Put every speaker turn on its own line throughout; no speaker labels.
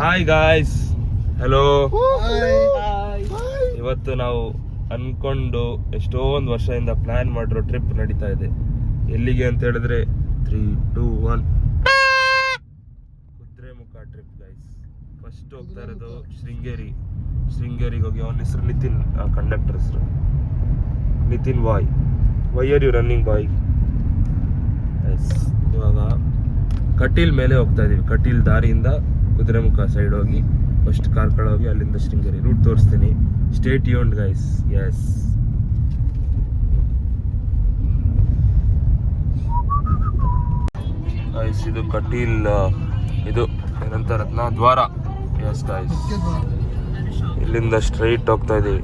Hi guys, hello. ಇವತ್ತು ನಾವು ಅನ್ಕೊಂಡು ಎಷ್ಟೊಂದು ವರ್ಷದಿಂದ ಪ್ಲಾನ್ ಮಾಡಿರೋ ಟ್ರಿಪ್ ನಡೀತಾ ಇದೆ. ಎಲ್ಲಿಗೆ ಅಂತ ಹೇಳಿದ್ರೆ 3, 2, 1 ಕುದ್ರೆಮುಖ ಟ್ರಿಪ್ ಗೈಸ್. ಫಸ್ಟ್ ಹೋಗ್ತಾ ಇರೋದು ಶೃಂಗೇರಿಗೆ ಹೋಗಿ. ಅವನ ಹೆಸರು ನಿತಿನ್, ಕಂಡಕ್ಟರ್ ಹೆಸರು Nitin. Why are you running boy? ಇವಾಗ ಕಟೀಲ್ ಮೇಲೆ ಹೋಗ್ತಾ ಇದೀವಿ. ಕಟೀಲ್ ದಾರಿಯಿಂದ ಕುದುರೆಮುಖ ಸೈಡ್ ಹೋಗಿ ಫಸ್ಟ್ ಕಾರ್ಕಳ ಹೋಗಿ ಅಲ್ಲಿಂದ ಶೃಂಗೇರಿ ರೂಟ್ ತೋರಿಸ್ತೀನಿ. Stay tuned guys. Yes guys, ಇದು ಕಟೀಲ್, ಇದು ಏನಂತ ರತ್ನದ್ವಾರ. ಎಸ್ ಗೈಸ್, ಇಲ್ಲಿಂದ ಸ್ಟ್ರೈಟ್ ಹೋಗ್ತಾ ಇದೀವಿ,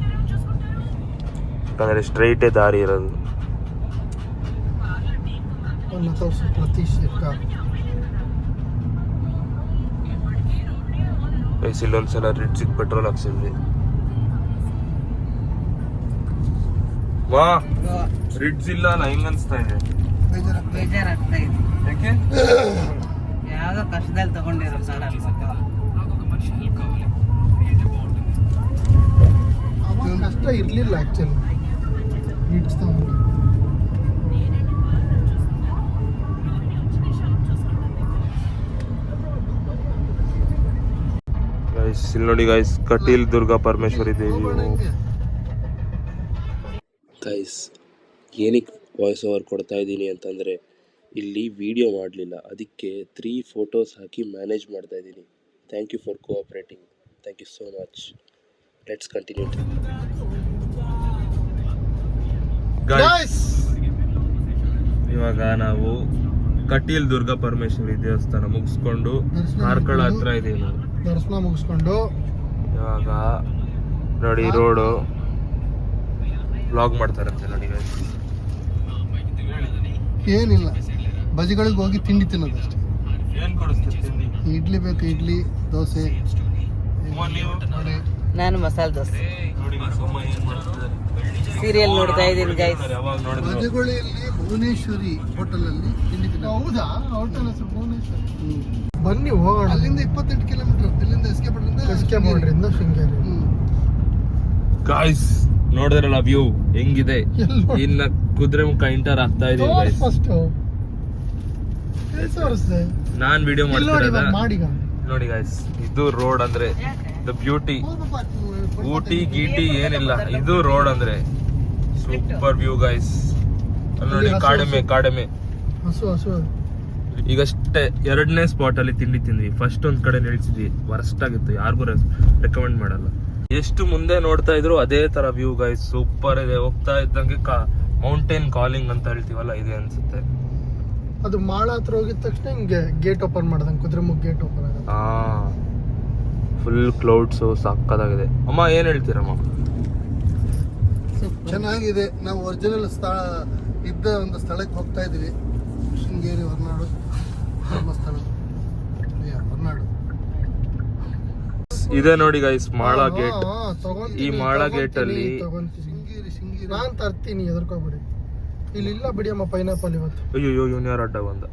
ಯಾಕಂದ್ರೆ ಸ್ಟ್ರೈಟೇ ದಾರಿ ಇರೋದು. ಇಲ್ಲೊಂದ್ಸಲ ರಿಡ್ಜಿಗೆ ಪೆಟ್ರೋಲ್ ಹಾಕ್ಸಿದ್ವಿ. ವಾ, ರಿಡ್ಜ್ ಇಲ್ಲ ಅಲ್ಲ, ಹೆಂಗ ಅನ್ಸ್ತಾ ಇದೆ?
ಬೇಜಾರಾಗ್ತಾ ಇದೆ.
ಯಾಕೆ?
ಯಾವ್ದೋ ಕಷ್ಟದಲ್ಲಿ ತಗೊಂಡಿರೋ ಸಾಲ.
ಕಷ್ಟ ಇರ್ಲಿಲ್ಲ ಆಕ್ಚುಲಿ.
ಇಲ್ಲಿ ನೋಡಿ ಗೈಸ್, ಕಟೀಲ್ ದುರ್ಗಾ ಪರಮೇಶ್ವರಿ ದೇವಿ. ಗೈಸ್, ಏನಕ್ಕೆ ವಾಯ್ಸ್ ಓವರ್ ಕೊಡ್ತಾ ಇದ್ದೀನಿ ಅಂತಂದರೆ, ಇಲ್ಲಿ ವಿಡಿಯೋ ಮಾಡಲಿಲ್ಲ, ಅದಕ್ಕೆ 3 ಫೋಟೋಸ್ ಹಾಕಿ ಮ್ಯಾನೇಜ್ ಮಾಡ್ತಾ ಇದ್ದೀನಿ. Thank you for cooperating. Thank you so much. Let's continue. Guys, ಇವಾಗ ನಾವು ಕಟೀಲ್ ದುರ್ಗಾ ಪರಮೇಶ್ವರಿ ದೇವಸ್ಥಾನ ಮುಗಿಸ್ಕೊಂಡು ಕಾರ್ಕಳ ಹತ್ರ ಇದೀವಿ. ನಾವು
ದರ್ಶನ ಮುಗಿಸ್ಕೊಂಡು
ಇವಾಗ ನೋಡಿ ರೋಡು ವ್ಲಾಗ್ ಮಾಡ್ತಾರಂತೆ ನೋಡಿ ಗೈಸ್.
ಏನಿಲ್ಲ, ಬಜಿಗಳಿಗೆ ಹೋಗಿ ತಿಂಡಿ ತಿನ್ನೋದಷ್ಟೇ.
ಏನ್ ಕೊಡಿಸ್ತೀರಿ ತಿಂಡಿ?
ಇಡ್ಲಿ ಬೇಕು, ಇಡ್ಲಿ, ದೋಸೆ.
ನಾನು ಮಸಾಲೆ ದೋಸೆ
ನೋಡಿ ಏನ್ ಮಾಡ್ತಿದ್ದಾರೆ.
ಸೀರಿಯಲ್ ನೋಡ್ತಾ ಇದ್ದೀನಿ ಗೈಸ್.
ಯಾವಾಗ ನೋಡಿದ್ರು
ಬಜಗೊಳಿಯಲ್ಲಿ ಭುವನೇಶ್ವರಿ ಹೋಟೆಲ್ ಅಲ್ಲಿ ತಿಂಡಿ ತಿನ್ನೋ. ಹೌದಾ? ಹೋಟೆಲ್ ಹೆಸರು ಭುವನೇಶ್ವರಿ. ಬನ್ನಿ ಹೋಗೋಣ. ಅಲ್ಲಿಂದ 28 ಕಿಲೋಮೀಟರ್. ಇಲ್ಲಿಂದ ಎಸ್ಕೆ ಬಾರ್ಡ್ರಿಂದ ಶೃಂಗೇರಿ.
ಗಾಯ್ಸ್, ನೋಡಿದ್ರಲ್ಲ ವ್ಯೂ ಹೆಂಗಿದೆ. ಇನ್ನ ಕುದುರೆಮುಖ ಎಂಟರ್ ಆಗ್ತಾ ಇದೀವಿ ಗೈಸ್.
ಫಸ್ಟ್
ನಾನ್ ವಿಡಿಯೋ ಮಾಡ್ತಿರೋದ
ಮಾಡಿ
ನೋಡಿ ಗೈಸ್. ಇದು ರೋಡ್ ಅಂದ್ರೆ ದ ಬ್ಯೂಟಿ. ಊಟಿ ಗೀಟಿ ಏನಿಲ್ಲ, ಇದು ರೋಡ್ ಅಂದ್ರೆ ಸೂಪರ್ ವ್ಯೂ ಗೈಸ್. ನೋಡಿ ಕಾಡೆಮೆ.
ಹಸು
ಈಗಷ್ಟೇ 2ನೇ ಸ್ಪಾಟ್ ಅಲ್ಲಿ ತಿಂಡಿ ತಿಂದ್ವಿ. ಫಸ್ಟ್ ಒಂದ್ ಕಡೆ ನಿಲ್ಸಿದ್ವಿ, ವರ್ಸ್ಟ್ ಆಗಿತ್ತು, ಯಾರಿಗೂ ರೆಕಮೆಂಡ್ ಮಾಡಲ್ಲ. ಎಷ್ಟು ಮುಂದೆ ನೋಡ್ತಾ ಇದ್ರು ಅದೇ ತರ ವ್ಯೂ ಗೈಸ್. ಸೂಪರ್ ಇದೆ. ಹೋಗ್ತಾ ಇದ್ದಂಗೆ ಮೌಂಟೇನ್ ಕಾಲಿಂಗ್ ಅಂತ ಹೇಳ್ತೀವಲ್ಲ, ಇದೆ ಅನ್ಸುತ್ತೆ.
ಅದು ಮಾಳ ಹತ್ರ ಹೋಗಿದ ತಕ್ಷಣ ಹಿಂಗೆ ಗೇಟ್ ಓಪನ್ ಮಾಡ್ದಂಗೆ, ಕುದುರೆಮುಖ ಗೇಟ್ ಓಪನ್ ಆಗುತ್ತೆ.
ಫುಲ್ ಕ್ಲೌಡ್ಸು, ಸಾಕಾಗಿದೆ. ಅಮ್ಮ ಏನ್ ಹೇಳ್ತೀರಮ್ಮ?
ಚೆನ್ನಾಗಿದೆ. ನಾವು ಒರಿಜಿನಲ್ ಸ್ಥಳ ಇದ್ದ ಒಂದು ಸ್ಥಳಕ್ಕೆ ಹೋಗ್ತಾ ಇದೀವಿ. ಶೃಂಗೇರಿ ಹೊರನಾಡು ಧರ್ಮಸ್ಥಳ ಹೊರನಾಡು
ಇದೆ ನೋಡಿ ಗೈಸ್, ಮಾಳ ಗೇಟ್. ಈ ಮಾಳ ಗೇಟ್ ಅಲ್ಲಿ
ಶೃಂಗೇರಿ ನಾನ್ ತರ್ತೀನಿ, ಎದುರ್ಕೋಬಿಡಿ. ಇಲ್ಲಿ ಇಲ್ಲ ಬಿಡಿ ಅಮ್ಮ ಪೈನಾಪಲ್ ಇವತ್ತು.
ಅಯ್ಯೋ, ಇವನ್ ಯಾರು ಅಡ್ಡ ಬಂದ?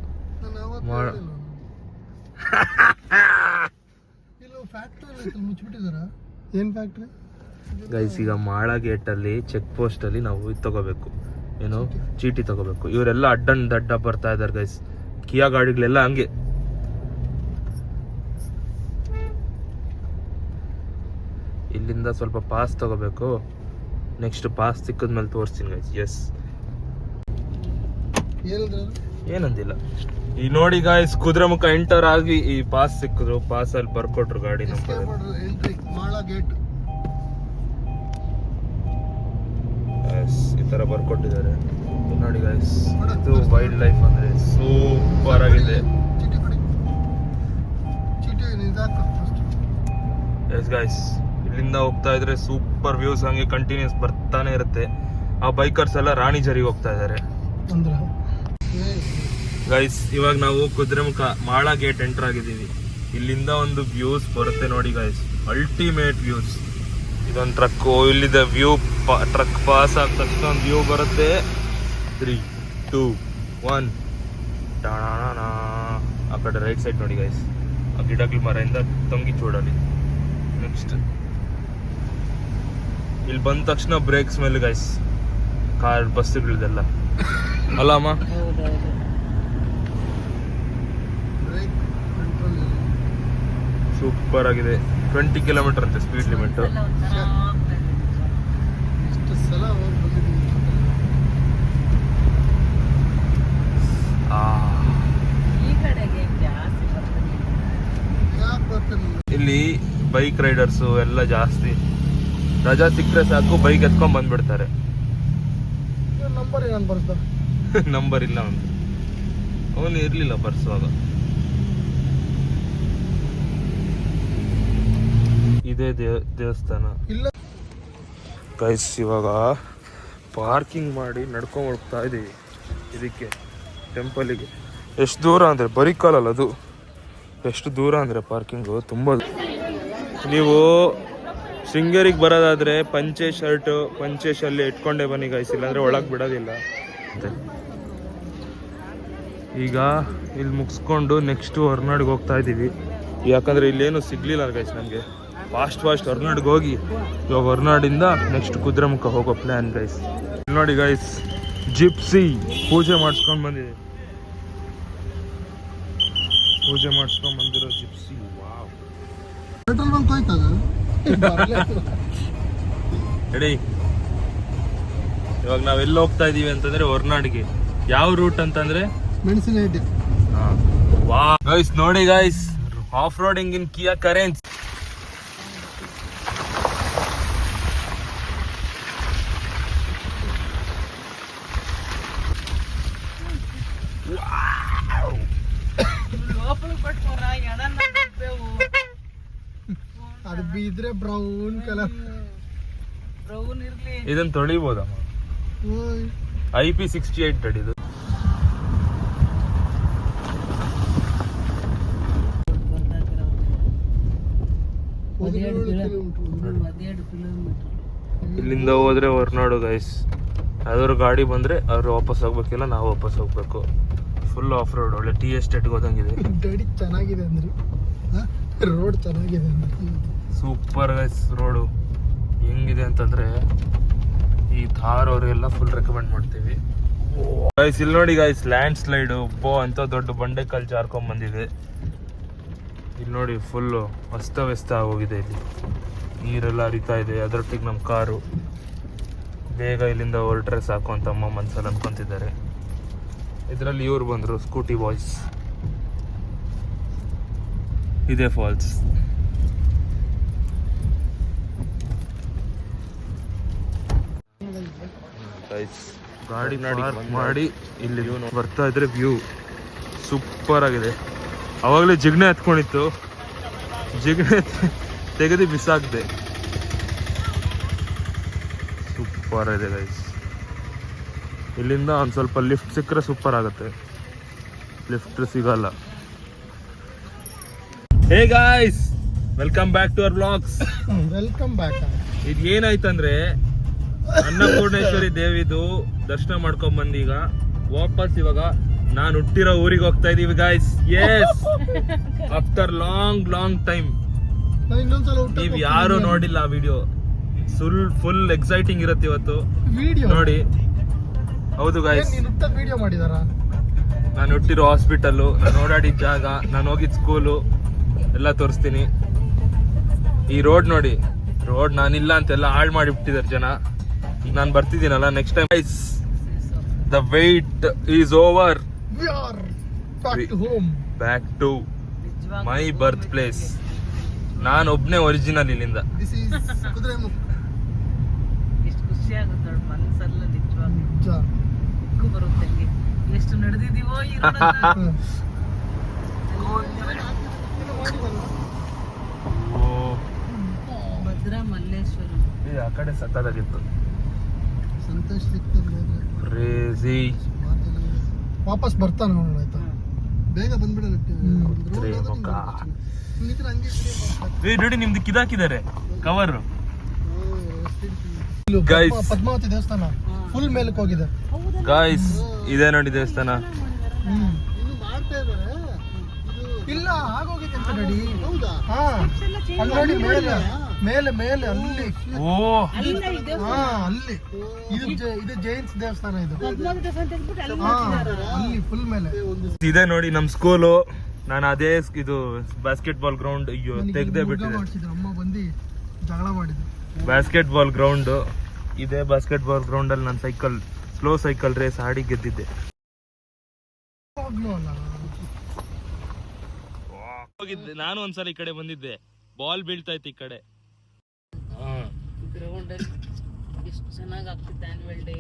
ಮುಚ್ಚಿಬಿಟ್ಟಿದಾರ. ಏನ್ ಫ್ಯಾಕ್ಟ್ರಿ
ಗೈಸ್? ಈಗ ಮಾಳ ಗೇಟ್ ಅಲ್ಲಿ ಚೆಕ್ ಪೋಸ್ಟ್ ಅಲ್ಲಿ ನಾವು ಇದು ತಗೋಬೇಕು, ಏನು ಚೀಟಿ ತಗೋಬೇಕು. ಇವರೆಲ್ಲ ಅಡ್ಡ ಬರ್ತಾ ಇದಾರೆ ಗೈಸ್. ಕಿಯಾ ಗಾಡಿಗಳೆಲ್ಲ ಹಂಗೆ. ಇಲ್ಲಿಂದ ಸ್ವಲ್ಪ ಪಾಸ್ ತಗೋಬೇಕು. ನೆಕ್ಸ್ಟ್ ಪಾಸ್ ಸಿಕ್ಕದ್ಮೇಲೆ ತೋರಿಸ್ತೀನಿ ಗೈಸ್. ಎಸ್, ಏನಂದಿಲ್ಲ. ಈ ನೋಡಿ ಗಾಯ್ಸ್, ಕುದುರೆಮುಖ ಎಂಟರ್ ಆಗಿ ಈ ಪಾಸ್ ಸಿಕ್ಕಿದ್ರು. ಪಾಸ್ ಅಲ್ಲಿ ಬರ್ಕೊಟ್ರು ಗಾಡಿ ನಂಬರ್. ಈ ತರ ಬರ್ಕೊಟ್ಟಿದ್ದಾರೆ ನೋಡಿ ಗಾಯ್ಸ್. ಇದು ವೈಲ್ಡ್ ಲೈಫ್ ಅಂದ್ರೆ ಸೂಪರ್ ಆಗಿದೆ. ಎಸ್ ಗಾಯ್ಸ್, ಇಲ್ಲಿಂದ ಹೋಗ್ತಾ ಇದ್ರೆ ಸೂಪರ್ ವ್ಯೂಸ್ ಹಂಗೆ ಕಂಟಿನ್ಯೂಸ್ ಬರ್ತಾನೆ ಇರುತ್ತೆ. ಆ ಬೈಕರ್ಸ್ ಎಲ್ಲ ರಾಣಿಜರಿಗೆ ಹೋಗ್ತಾ ಇದಾರೆ ಗೈಸ್. ಇವಾಗ ನಾವು ಕುದುರೆಮುಖ ಮಾಳ ಗೇಟ್ ಎಂಟರ್ ಆಗಿದ್ದೀವಿ. ಇಲ್ಲಿಂದ ಒಂದು ವ್ಯೂಸ್ ಬರುತ್ತೆ ನೋಡಿ ಗೈಸ್, ಅಲ್ಟಿಮೇಟ್ ವ್ಯೂಸ್. ಇದೊಂದು ಟ್ರಕ್, ಇಲ್ಲಿದ ವ್ಯೂ ಟ್ರಕ್ ಪಾಸ್ ಆದ ತಕ್ಷಣ ಒಂದು ವ್ಯೂ ಬರುತ್ತೆ. 3, 2, 1 ಆ ಕಡೆ ರೈಟ್ ಸೈಡ್ ನೋಡಿ ಗೈಸ್, ಆ ಗಿಡಗಳ ಮರದಿಂದ ತಂಗಿ ಚೂಡಲ್ಲಿ. ನೆಕ್ಸ್ಟ್ ಇಲ್ಲಿ ಬಂದ ತಕ್ಷಣ ಬ್ರೇಕ್ ಸ್ಮೆಲ್ ಗೈಸ್, ಕಾರ್ ಬಸ್ಸುಗಳದೆಲ್ಲ ಅಲ್ಲ ಅಮ್ಮ.
ಹೌದೌದು.
ಬ್ರೇಕ್ ಕಂಟ್ರೋಲ್
ಸೂಪರ್ ಆಗಿದೆ. 20 ಕಿಲೋಮೀಟರ್ ಅಂತೆ ಸ್ಪೀಡ್ ಲಿಮಿಟ್.
ಎಲ್ಲ ಒಂಥರ ಆಗ್ತಾ ಇದೆ.
ಎಷ್ಟು ಸಲ ಹೋಗಿ ಬಂದಿದ್ದೀವಿ.
ಈ ಕಡೆಗೆ ಜಾಸ್ತಿ ಬರ್ತದೆ.
ಯಾಕೆ ಬರ್ತಾನಿಲ್ಲ?
ಇಲ್ಲಿ ಬೈಕ್ ರೈಡರ್ಸು ಎಲ್ಲ ಜಾಸ್ತಿ. ರಜಾ ಸಿಕ್ಕರೆ ಸಾಕು ಬೈಕ್ ಎತ್ಕೊಂಡ್ ಬಂದ್ಬಿಡ್ತಾರೆ.
ನಂಬರ್ ಏನಾದ್ರು ಬರ್ತಾ?
ನಂಬರ್ ಇಲ್ಲ ಅವನು, ಅವನು ಇರ್ಲಿಲ್ಲ ಬರ್ಸುವಾಗ. ಇದೇ ದೇವಸ್ಥಾನ
ಇಲ್ಲ
ಗೈಸ್. ಇವಾಗ ಪಾರ್ಕಿಂಗ್ ಮಾಡಿ ನಡ್ಕೊಂಡ್ ಹೋಗ್ತಾ ಇದೀವಿ ಇದಕ್ಕೆ, ಟೆಂಪಲಿಗೆ. ಎಷ್ಟು ದೂರ ಅಂದರೆ ಬರೀ ಕಾಲಲ್ಲ ಅದು, ಎಷ್ಟು ದೂರ ಅಂದರೆ ಪಾರ್ಕಿಂಗು ತುಂಬ. ನೀವು ಶೃಂಗೇರಿಗೆ ಬರೋದಾದರೆ ಪಂಚೆ ಶರ್ಟು ಪಂಚೆ ಶಲ್ಲಿ ಇಟ್ಕೊಂಡೇ ಬನ್ನಿ ಗೈಸ್, ಇಲ್ಲಾಂದರೆ ಒಳಗೆ ಬಿಡೋದಿಲ್ಲ. ಈಗ ಇಲ್ಲಿ ಮುಗಿಸ್ಕೊಂಡು ನೆಕ್ಸ್ಟು ಹೊರನಾಡಿಗೆ ಹೋಗ್ತಾ ಇದ್ದೀವಿ. ಯಾಕಂದರೆ ಇಲ್ಲೇನು ಸಿಗಲಿಲ್ಲ ಗೈಸ್ ನಮಗೆ. ಫಾಸ್ಟ್ ಹೊರನಾಡಿಗೆ ಹೋಗಿ ಇವಾಗ ಹೊರನಾಡಿಂದ ನೆಕ್ಸ್ಟ್ ಕುದ್ರೆಮುಖ ಹೋಗೋ ಪ್ಲ್ಯಾನ್ ಗೈಸ್. ಇಲ್ಲಿ ನೋಡಿ ಗೈಸ್, ಜಿಪ್ಸಿ ಪೂಜೆ ಮಾಡಿಸ್ಕೊಂಡು ಬಂದಿದೆ. ಪೂಜೆ ಮಾಡಿಸ್ಕೊಂಡು ಬಂದಿರೋ ಜಿಪ್ಸಿ. ವಾವ್,
ಪೆಟ್ರೋಲ್ ಬಂಕ್ ಹೋಯ್ತದ?
ರೆಡಿ. ಇವಾಗ ನಾವೆಲ್ಲ ಹೋಗ್ತಾ ಇದೀವಿ ಅಂತಂದ್ರೆ ಹೊರನಾಡಿಗೆ. ಯಾವ ರೂಟ್ ಅಂತಂದ್ರೆ
ಮೆಣಸಿನಹಳ್ಳಿ.
ವಾ ಗೈಸ್ ನೋಡಿ ಗೈಸ್, ಆಫ್ ರೋಡಿಂಗ್ ಇನ್ ಕಿಯಾ ಕರೆನ್ಸ್.
ಅದು ಬಿದ್ರೆ ಬ್ರೌನ್ ಕಲರ್.
ಬ್ರೌನ್ ಇರ್ಲಿ.
ಇದನ್ನ ತೊಳಿಬೋದಮ್ಮ. IP68 ಅಡಿದು. ಇಲ್ಲಿಂದ ಹೋದ್ರೆ ಹೊರನಾಡು ಗೈಸ್. ಯಾವ್ದಾದ್ರು ಗಾಡಿ ಬಂದ್ರೆ ಅವ್ರು ವಾಪಸ್ ಹೋಗ್ಬೇಕಿಲ್ಲ, ನಾವು ವಾಪಸ್ ಹೋಗ್ಬೇಕು. ಫುಲ್ ಆಫ್ ರೋಡ್, ಒಳ್ಳೆ ಟೀ ಎಸ್ಟೇಟ್ಗೆ ಹೋದಂಗಿದೆ.
ಗಾಡಿ ಚೆನ್ನಾಗಿದೆ ಅಂದ್ರಿ, ರೋಡ್ ಚೆನ್ನಾಗಿದೆ ಅಂದ್ರಿ.
Super guys road. ಹೆಂಗಿದೆ ಅಂತಂದ್ರೆ ಈ ಥಾರ್ ಅವ್ರಿಗೆಲ್ಲ ಫುಲ್ ರೆಕಮೆಂಡ್ ಮಾಡ್ತೀವಿ ಗೈಸ್. ಇಲ್ಲಿ ನೋಡಿ ಗೈಸ್, ಲ್ಯಾಂಡ್ ಸ್ಲೈಡು ಅಂತ ದೊಡ್ಡ ಬಂಡೆ ಕಲ್ಲು ಜಾರ್ಕೊಂಡ್ ಬಂದಿದೆ. ಇಲ್ಲಿ ನೋಡಿ ಫುಲ್ಲು ಅಸ್ತವ್ಯಸ್ತ ಆಗೋಗಿದೆ. ಇಲ್ಲಿ ನೀರೆಲ್ಲ ಹರಿತಾ ಇದೆ, ಅದರೊಟ್ಟಿಗೆ ನಮ್ಮ ಕಾರು. ಬೇಗ ಇಲ್ಲಿಂದ ಹೊರಟ್ರೆ ಸಾಕು ಅಂತ ಅಮ್ಮ ಮನ್ಸಲ್ಲಿ ಅನ್ಕೊಂತಿದ್ದಾರೆ. ಇದರಲ್ಲಿ ಇವ್ರು ಬಂದರು, ಸ್ಕೂಟಿ ಬಾಯ್ಸ್. ಇದೇ ಫಾಲ್ಸ್. ಗಾಡಿ ಮಾಡಿ ಇಲ್ಲಿ ಬರ್ತಾ ಇದ್ರೆ ವ್ಯೂ ಸೂಪರ್ ಆಗಿದೆ. ಅವಾಗಲೇ ಜಿಗ್ಣೆ ಹತ್ಕೊಂಡಿತ್ತು, ಜಿಗ್ಣೆ ತೆಗೆದು ಬಿಸಾಕ್ದೆ. ಸೂಪರ್ ಇದೆ ಗೈಸ್. ಇಲ್ಲಿಂದ ಒಂದು ಸ್ವಲ್ಪ ಲಿಫ್ಟ್ ಸಿಕ್ಕರೆ ಸೂಪರ್ ಆಗುತ್ತೆ, ಲಿಫ್ಟ್ ಸಿಗಲ್ಲ. Hey guys, welcome back to our vlogs.
Welcome back.
ಇದು ಏನಾಯ್ತಂದ್ರೆ ಅನ್ನಪೂರ್ಣೇಶ್ವರಿ ದೇವಿದು ದರ್ಶನ ಮಾಡ್ಕೊಂಡ್ ಬಂದೀಗ ವಾಪಸ್ ಇವಾಗ ನಾನು ಹುಟ್ಟಿರೋ ಊರಿಗೆ ಹೋಗ್ತಾ ಇದೀವಿ guys. Yes, after long time. ನೀವ್ ಯಾರು ನೋಡಿಲ್ಲ ಆ ವಿಡಿಯೋ, ಫುಲ್ ಎಕ್ಸೈಟಿಂಗ್ ಇರುತ್ತೆ ಇವತ್ತು
ವಿಡಿಯೋ
ನೋಡಿ. ಹೌದು ಗಾಯ್ಸ್,
ವಿಡಿಯೋ ಮಾಡಿದಾರ.
ನಾನು ಹುಟ್ಟಿರೋ ಹಾಸ್ಪಿಟಲ್, ನಾನು ಓಡಾಡಿದ ಜಾಗ, ನಾನು ಹೋಗಿದ್ ಸ್ಕೂಲು ಎಲ್ಲ ತೋರಿಸ್ತೀನಿ. ಈ ರೋಡ್ ನೋಡಿ, ರೋಡ್ ನಾನಿಲ್ಲ ಅಂತೆಲ್ಲ ಹಾಳು ಮಾಡಿಬಿಟ್ಟಿದ್ದಾರೆ ಜನ. ಈಗ ನಾನು ಬರ್ತಿದ್ದೀನಲ್ಲ, next time guys the wait is over.
We are back to home.
Back to my birth place. ನಾನು ಒಬ್ನೇ ಒರಿಜಿನಲ್ ಇಲ್ಲಿಂದ.
This is Kudremukh.
ಎಷ್ಟು ಖುಷಿ ಆಗುತ್ತೆ ನೋಡಿ ಮನಸ್ಸೆಲ್ಲ, ನಿಜವಾಗಿ
ನಿಜ.
ಸಿಕ್ಕು ಬರುತ್ತೆ. ಹಂಗೆ ಎಷ್ಟು ನಡೆದಿದೀವೋ ಈ ಭದ್ರಾ ಮಲ್ಲೇಶ್ವರ.
ಆ ಕಡೆ ಸಕ್ಕದಾಗಿತ್ತು.
ಸಂತೋಷ್ ಸಿಕ್ತದೆ.
ಕ್ರೇಜಿ.
ವಾಪಸ್ ಬರ್ತಾನೆ ನೋಡೋಣ, ಆಯ್ತಾ? ಬೇಗ ಬಂದ್ಬಿಡೋಣ.
ನೋಡಿ ನಿಮ್ದು ಕಿದಾಕಿದ್ದಾರೆ ಕವರ್.
ಪದ್ಮಾವತಿ ದೇವಸ್ಥಾನ ಫುಲ್ ಮೇಲಕ್ಕೆ ಹೋಗಿದೆ
ಗಾಯ್ಸ್. ಇದೇ ನೋಡಿ ದೇವಸ್ಥಾನ.
ಇನ್ನು ಮಾಡ್ತಾ ಇದ್ದಾರೆ. ಇದು ಇಲ್ಲ ಆಗೋಗಿದೆ ಅಂತ ರೆಡಿ. ಹಾ ಅಲ್ಲಿ ನೋಡಿ ಮೇಲೆ ಮೇಲೆ ಮೇಲೆ ಅಲ್ಲಿ.
ಓ
ಹಾ ಅಲ್ಲಿ ಇದು ಜೈನ್ಸ್ ದೇವಸ್ಥಾನ ಇದು. ಹಾ ಅಲ್ಲಿ ಫುಲ್ ಮೇಲೆ
ಇದೆ ನೋಡಿ ನಮ್ ಸ್ಕೂಲು. ನಾನು ಅದೇ ಇದು ಬಾಸ್ಕೆಟ್ ಬಾಲ್ ಗ್ರೌಂಡ್ ಅಯ್ಯೋ ತೆಗ್ದೇ ಬಿಟ್ಟಿದೆ.
ಅಮ್ಮ ಬಂದು ಜಗಳ ಮಾಡಿದ್ರು.
ಬಾಸ್ಕೆಟ್ ಬಾಲ್ ಗ್ರೌಂಡ್ ಇದೇ ಬಾಸ್ಕೆಟ್ ಬಾಲ್ ಗ್ರೌಂಡ್ ಅಲ್ಲಿ ನಾನು ಸ್ಲೋ ಸೈಕಲ್ ರೇಸ್ ಆಡಿ ಗೆದ್ದಿದ್ದೆ. ಹೋಗಿದ್ದೆ ನಾನು ಒಂದ್ಸಲ ಈ ಕಡೆ ಬಂದಿದ್ದೆ, ಬಾಲ್ ಬೀಳ್ತಾ ಇತ್ತು ಈ ಕಡೆ.
ಗ್ರೌಂಡ್ ಅಲ್ಲಿ ಎಷ್ಟು ಚೆನ್ನಾಗಿ ಆಗ್ತಿತ್ತು ಆನ್ಯುವಲ್ ಡೇ.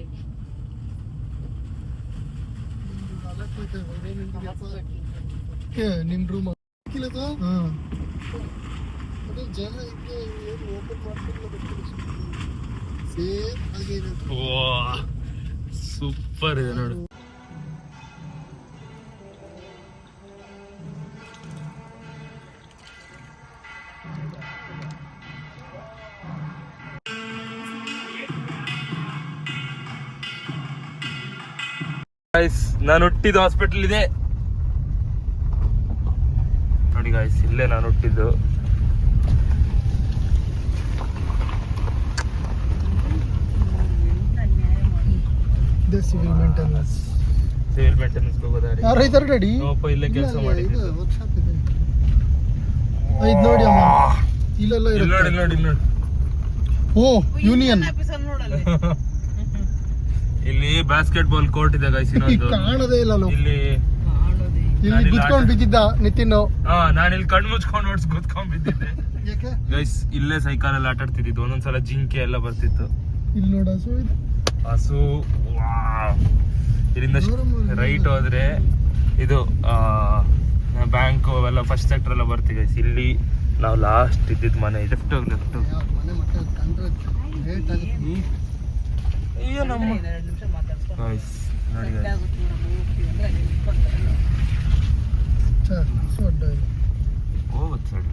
ನಿಮ್ ರೂಮ್
ಸೂಪರ್ ಇದೆ ನೋಡು. ನಾನು ಹುಟ್ಟಿದ ಹಾಸ್ಪಿಟಲ್ ಇದೆ ನೋಡಿ ಗಾಯ್ಸ್, ಇಲ್ಲೇ ನಾನು ಹುಟ್ಟಿದ್ದು.
ಸಿವಿಲ್ ಮೇಂಟೆನೆನ್ಸ್
ಹೋಗೋದಾರಿ
ಯಾರು ಇದಾರೆ ರೆಡಿ.
ನೋಪ ಇಲ್ಲೇ ಕೆಲಸ ಮಾಡಿದ್ದು.
ವರ್ಕ್ಶಾಪ್ ಇದೆ. ಇದು ನೋಡಿ ಅಮ್ಮ, ಇಲ್ಲೆಲ್ಲ
ಇಲ್ಲಿ ನೋಡಿ ನೋಡಿ ನೋಡಿ.
ಓ ಯೂನಿಯನ್
ಇಲ್ಲಿ ಬಾಸ್ಕೆಟ್ ಬಾಲ್ ಕೋರ್ಟ್ ಇದೆ ಗೈಸ್. ಇನ್ನೊಂದು
ಕಾಣದೇ ಇಲ್ಲ
ಇಲ್ಲಿ
ಇಲ್ಲಿ ಬಿದ್ಕೊಂಡು ಬಿದ್ದಿದ್ದ ನಿತಿನ್.
ನಾನು ಇಲ್ಲಿ ಕಣ್ಣು ಮುಚ್ಕೊಂಡು ನೋಡ್ಸ್ ಕೂತ್ಕೊಂಡ್ ಬಿದ್ದಿದ್ದೆ ಗೈಸ್. ಇಲ್ಲೇ ಸೈಕಲ್ ಎಲ್ಲ ಆಟ ಆಡ್ತಿದ್ದು. ಒಂದೊಂದ್ಸಲ ಜಿಂಕೆ ಎಲ್ಲ ಬರ್ತಿತ್ತು.
ಇಲ್ಲಿ ನೋಡ ಹಸು ಇದೆ.
ಹಸು ಇಲ್ಲಿಂದ ರೈಟ್ ಹೋದ್ರೆ ಇದು ಬ್ಯಾಂಕ್ ಅವೆಲ್ಲ ಫಸ್ಟ್ ಸೆಕ್ಟರ್ ಎಲ್ಲ ಬರ್ತೀವಿ ಗೈಸ್. ಇಲ್ಲಿ ನಾವು ಲಾಸ್ಟ್ ಇದ್ದಿದ್ ಮನೆ. ಲೆಫ್ಟ್ ಹೋಗಿ ಲೆಫ್ಟ್ ಹೋಗಿ. ಅಯ್ಯೋ ನಮ್ಮ ಗೈಸ್ ನೋಡಿ ಗೈಸ್. ಹೋಗುತ್ತೆ ಸೈಡ್.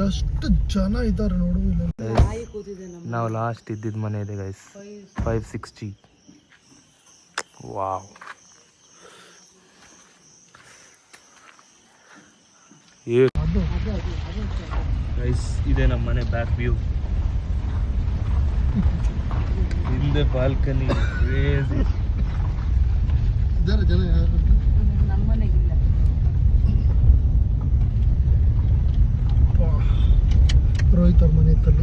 ಎಷ್ಟು ಜನ ಇದ್ದಾರೆ ನೋಡು.
ನಾವು ಲಾಸ್ಟ್ ಇದ್ದಿದ್ ಮನೆ ಇದೆ ಗೈಸ್. 560. ವಾವ್. ಗೈಸ್ ಇದೆ ನಮ್ಮ ಮನೆ ಬ್ಯಾಕ್ ವ್ಯೂ. ಹಿಂದೆ ಬಾಲ್ಕನಿ.
ಇದ್ದಾರೆ ಜನ.
ನಮ್ಮನೆಗಿಲ್ಲ.
ರೋಹಿತ್ ಅವ್ರ ಮನೆ ಇತ್ತಲ್ಲ.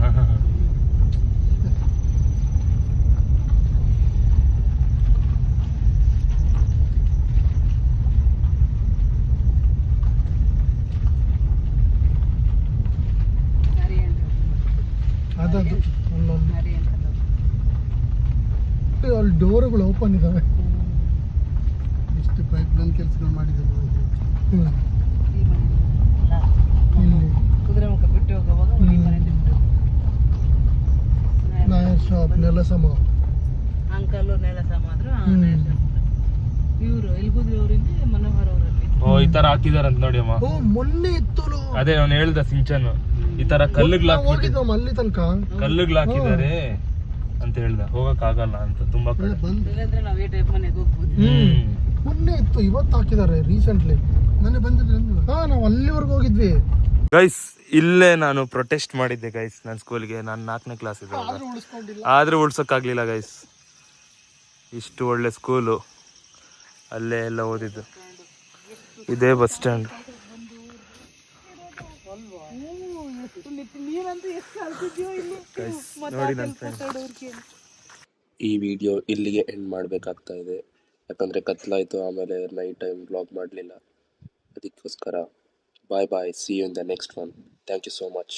ಅದದು ಅಲ್ಲಿ ಡೋರ್ಗಳು ಓಪನ್ ಇದಾವೆ. ಎಷ್ಟು ಪೈಪ್ ಲೈನ್ ಕೆಲಸಗಳು ಮಾಡಿದ್ದಾರೆ. ಇಲ್ಲಿ
ಕುದುರೆಮುಖ ಬಿಟ್ಟು ಹೋಗುವಾಗ
ನಾಯರ್ ಶಾಪ್ ನೆಲಸಮ
ಅಂಕಲ್ ನೆಲಸಮ ಆದ್ರು. ಇವರು ಎಲ್ಗುದ್ರಿ ಅವರಿಂದ ಮನೋಹರ್ ಅವರಲ್ಲಿ.
ಓ ಈ ತರ ಹಾಕಿದಾರಂತ ನೋಡಿ ಅಮ್ಮ.
ಓ ಮೊನ್ನೆ ಇತ್ತು.
ಅದೇ ಅವ್ನು ಹೇಳ್ದ ಸಿಂಚನ್ ಈ ತರ ಕಲ್ಲಿಗ್ಲ
ಹೋಗಿದ್ವಮ್ಮ ಅಲ್ಲಿ ತನಕ.
ಕಲ್ಲಿಗ್ಲ ಹಾಕಿದ್ದಾರೆ ಅಂತ ಹೇಳ್ದ. ಹೋಗಕ್ ಆಗಲ್ಲ ಅಂತ ತುಂಬಾ ಕಡೆ.
ಇಲ್ಲಂದ್ರೆ ನಾವ್ ಈ ಟೈಪ್ ಮನೆಗೆ ಹೋಗ್ಬೋದು.
ಮೊನ್ನೆ ಇತ್ತು, ಇವತ್ತು ಹಾಕಿದ್ದಾರೆ ರೀಸೆಂಟ್ಲಿ. ಮೊನ್ನೆ ಬಂದಿದ್ರೆ ನಾವು ಅಲ್ಲಿವರೆಗೂ ಹೋಗಿದ್ವಿ
ಗೈಸ್. ಇಲ್ಲೇ ನಾನು ಪ್ರೊಟೆಸ್ಟ್ ಮಾಡಿದ್ದೆ ಗೈಸ್ ನನ್ನ ಸ್ಕೂಲ್ಗೆ. ನಾನು 4ನೇ ಕ್ಲಾಸ್ ಇದೆ ಆದ್ರೆ ಉಳ್ಸೋಕ್ಕಾಗ್ಲಿಲ್ಲ ಗೈಸ್. ಇಷ್ಟು ಒಳ್ಳೆ ಸ್ಕೂಲು ಅಲ್ಲೇ ಎಲ್ಲ ಓದಿದ್ದು. ಇದೇ ಬಸ್ ಸ್ಟ್ಯಾಂಡ್. ನೋಡಿ ನನ್ನ ಫ್ರೆಂಡ್. ಈ ವಿಡಿಯೋ ಇಲ್ಲಿಗೆ ಎಂಡ್ ಮಾಡಬೇಕಾಗ್ತಾ ಇದೆ, ಯಾಕಂದರೆ ಕತ್ಲಾಯಿತು. ಆಮೇಲೆ ನೈಟ್ ಟೈಮ್ ಬ್ಲಾಗ್ ಮಾಡಲಿಲ್ಲ, ಅದಕ್ಕೋಸ್ಕರ. Bye bye, see you in the next one. Thank you so much.